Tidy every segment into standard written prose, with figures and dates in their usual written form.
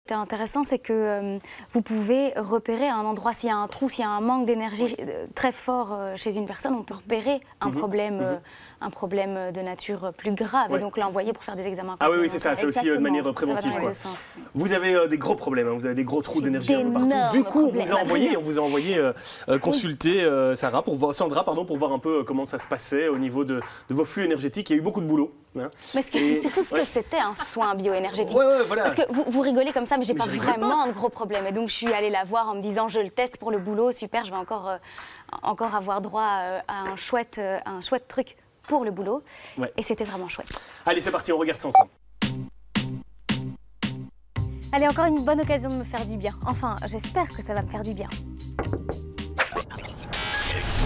était intéressant, c'est que vous pouvez repérer à un endroit, s'il y a un trou, s'il y a un manque d'énergie très fort chez une personne, on peut repérer un problème de nature plus grave et donc l'envoyer pour faire des examens. Ah oui, c'est ça, c'est aussi de manière préventive. Vous avez des gros problèmes, hein, vous avez des gros trous d'énergie un peu partout. Du coup, on vous a envoyé consulter Sandra pour voir un peu comment ça se passait au niveau de vos flux énergétiques. Il y a eu beaucoup de boulot. Hein. Mais surtout ce que c'était un soin bioénergétique. Voilà. Parce que vous rigolez comme ça, mais j'ai pas vraiment de gros problèmes. Et donc je suis allée la voir en me disant je le teste pour le boulot, super, je vais encore avoir droit à un chouette truc pour le boulot. Et c'était vraiment chouette. Allez, c'est parti, on regarde ça ensemble. Allez, encore une bonne occasion de me faire du bien. Enfin, j'espère que ça va me faire du bien.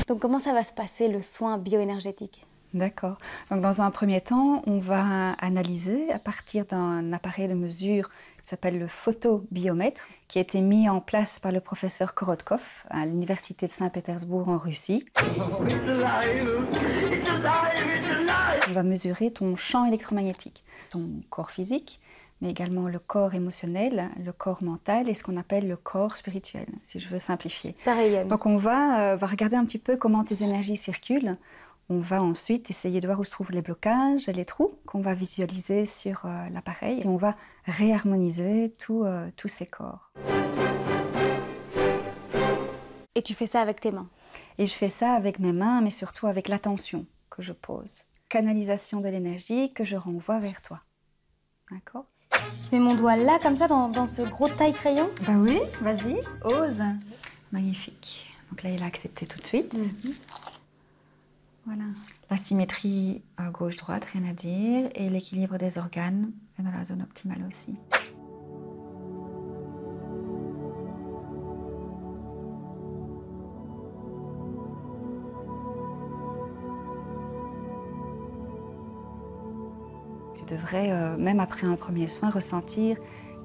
Donc comment ça va se passer le soin bioénergétique ? D'accord. Donc dans un premier temps, on va analyser à partir d'un appareil de mesure qui s'appelle le photobiomètre, qui a été mis en place par le professeur Korotkov à l'université de Saint-Pétersbourg en Russie. On va mesurer ton champ électromagnétique, ton corps physique, mais également le corps émotionnel, le corps mental et ce qu'on appelle le corps spirituel, si je veux simplifier. Ça rayonne. Donc on va regarder un petit peu comment tes énergies circulent. On va ensuite essayer de voir où se trouvent les blocages et les trous qu'on va visualiser sur l'appareil. Et on va réharmoniser tous ces corps. Et tu fais ça avec tes mains? Et je fais ça avec mes mains, mais surtout avec l'attention que je pose. Canalisation de l'énergie que je renvoie vers toi. D'accord? Je mets mon doigt là, comme ça, dans ce gros taille-crayon? Bah oui, vas-y, ose. Magnifique. Donc là, il a accepté tout de suite. Voilà. La symétrie gauche-droite, rien à dire. Et l'équilibre des organes est dans la zone optimale aussi. Tu devrais, même après un premier soin, ressentir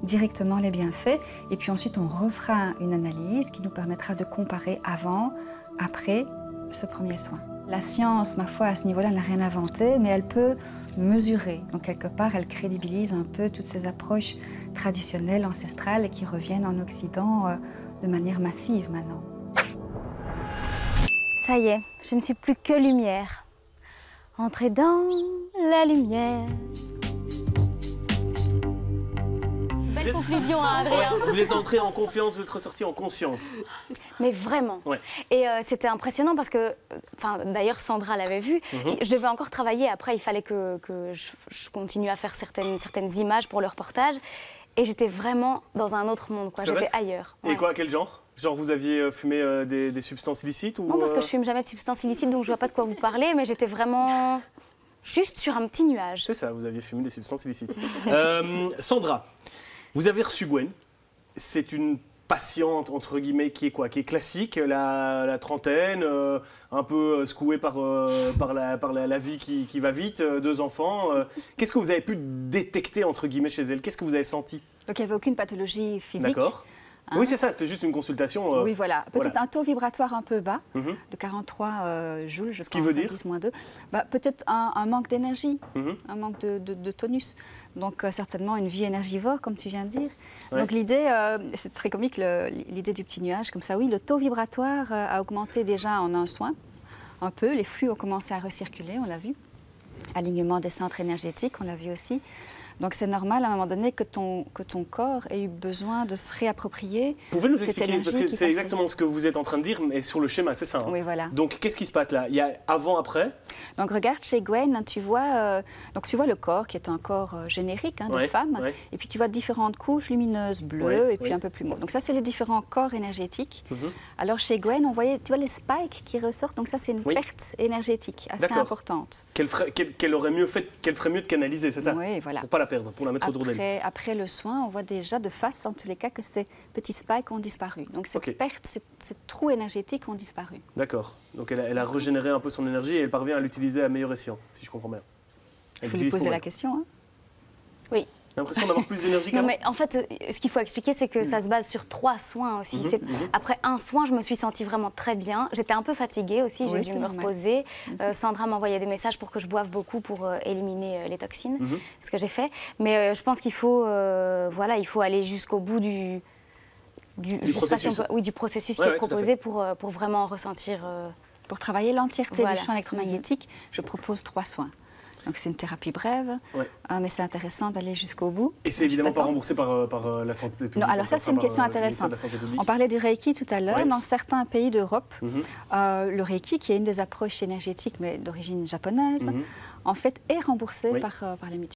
directement les bienfaits. Et puis ensuite, on refera une analyse qui nous permettra de comparer avant, après ce premier soin. La science, ma foi, à ce niveau-là, n'a rien inventé, mais elle peut mesurer. Donc, quelque part, elle crédibilise un peu toutes ces approches traditionnelles, ancestrales, qui reviennent en Occident de manière massive maintenant. Ça y est, je ne suis plus que lumière. Entrez dans la lumière. Belle conclusion, hein, Adrien. Vous êtes entré en confiance, vous êtes ressorti en conscience. Mais vraiment. Ouais. Et c'était impressionnant parce que, d'ailleurs Sandra l'avait vu, je devais encore travailler. Après, il fallait que je continue à faire certaines images pour le reportage. Et j'étais vraiment dans un autre monde, quoi. J'étais ailleurs. Et quoi, quel genre? Genre vous aviez fumé des substances illicites ou Non, parce que je fume jamais de substances illicites, donc je vois pas de quoi vous parlez, mais j'étais vraiment juste sur un petit nuage. C'est ça, vous aviez fumé des substances illicites. Sandra, vous avez reçu Gwen. C'est une patiente, entre guillemets, qui est quoi? Qui est classique, la trentaine, un peu secouée par la vie qui va vite, 2 enfants. Qu'est-ce que vous avez pu détecter, entre guillemets, chez elle? Qu'est-ce que vous avez senti? Donc il n'y avait aucune pathologie physique. D'accord. Hein? Oui, c'est ça, c'était juste une consultation. Oui, voilà. Peut-être un taux vibratoire un peu bas, de 43 joules, je pense. Ce qui veut dire -2. Peut-être un manque d'énergie, un manque de tonus. Donc certainement une vie énergivore, comme tu viens de dire. Ouais. Donc l'idée, c'est très comique, l'idée du petit nuage, comme ça. Oui, le taux vibratoire a augmenté déjà en un soin, un peu. Les flux ont commencé à recirculer, on l'a vu. Alignement des centres énergétiques, on l'a vu aussi. Donc c'est normal à un moment donné que ton corps ait eu besoin de se réapproprier. Vous pouvez nous expliquer, parce que c'est exactement ce que vous êtes en train de dire, mais sur le schéma, c'est ça, hein? Oui, voilà. Donc qu'est-ce qui se passe là? Il y a avant, après? Donc regarde chez Gwen, tu vois le corps qui est un corps générique de femme, et puis tu vois différentes couches lumineuses, bleues et puis un peu plus mauves. Donc ça, c'est les différents corps énergétiques. Alors chez Gwen, on voyait, tu vois les spikes qui ressortent, donc ça c'est une perte énergétique assez importante. Qu'elle ferait mieux de canaliser, c'est ça? Oui, voilà. Pour pas la perdre, pour la mettre autour d'elle. Après le soin, on voit déjà de face, en tous les cas, que ces petits spikes ont disparu. Donc cette perte, ces trous énergétiques ont disparu. D'accord. Donc elle a régénéré un peu son énergie et elle parvient à l'utiliser à meilleur escient, si je comprends bien. Il faut lui poser la question. Hein? Oui. l'impression d'avoir plus d'énergie qu'avant. Non, mais en fait, ce qu'il faut expliquer, c'est que ça se base sur 3 soins aussi. Après un soin, je me suis sentie vraiment très bien. J'étais un peu fatiguée aussi, j'ai dû me reposer. Sandra m'envoyait des messages pour que je boive beaucoup pour éliminer les toxines, ce que j'ai fait. Mais je pense qu'il faut, voilà, il faut aller jusqu'au bout du processus, du processus qui est proposé pour vraiment ressentir... Pour travailler l'entièreté du champ électromagnétique, je propose 3 soins. Donc c'est une thérapie brève, mais c'est intéressant d'aller jusqu'au bout. Et c'est évidemment pas remboursé par la santé publique. Non, alors ça c'est une question intéressante. On parlait du Reiki tout à l'heure. Dans certains pays d'Europe, le Reiki, qui est une des approches énergétiques, mais d'origine japonaise, en fait est remboursé par les mutuelles.